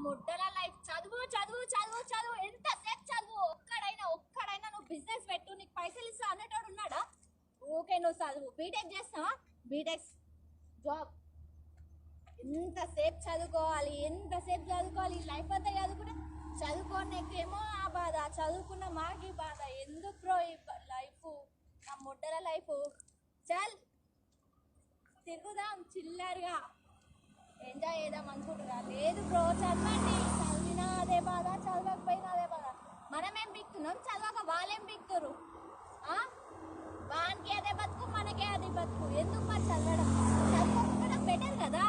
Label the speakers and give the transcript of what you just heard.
Speaker 1: ముడ్డల life చదువు చదువు చదువు చదువు ఎంతసేపు చదువు. ఒక్కడైనా నువ్వు బిజినెస్ పెట్టు నీకు పైసలు ఇస్తా అనేటోడు ఉన్నాడా? ఓకే నువ్వు చదువు, బీటెక్ చేస్తావా? BTech job. ఎంతసేపు చదువుకోవాలి, ఈ లైఫ్ అంతా చదువుకుంటే చదువుకోనేకేమో ఆ బాధ, చదువుకున్న మాకు బాధ. ఎందుకు బ్రో ఈ లైఫ్, ఆ ముడ్డల లైఫ్? చల్ తిరుగుదాం చిల్లరగా, ఎంజాయ్ చేద్దాం అనుకుంటున్నా. లేదు బ్రో చదవండి, చదివినా అదే బాధ, చదవకపోయినా అదే బాధ. మనమేం బిక్తున్నాం, చదవక వాళ్ళేం బిక్తురు. వానికి అదే బతుకు, మనకే అదే బతుకు. ఎందుకు మరి చదవడం? చదవకపోవడం బెటర్ కదా.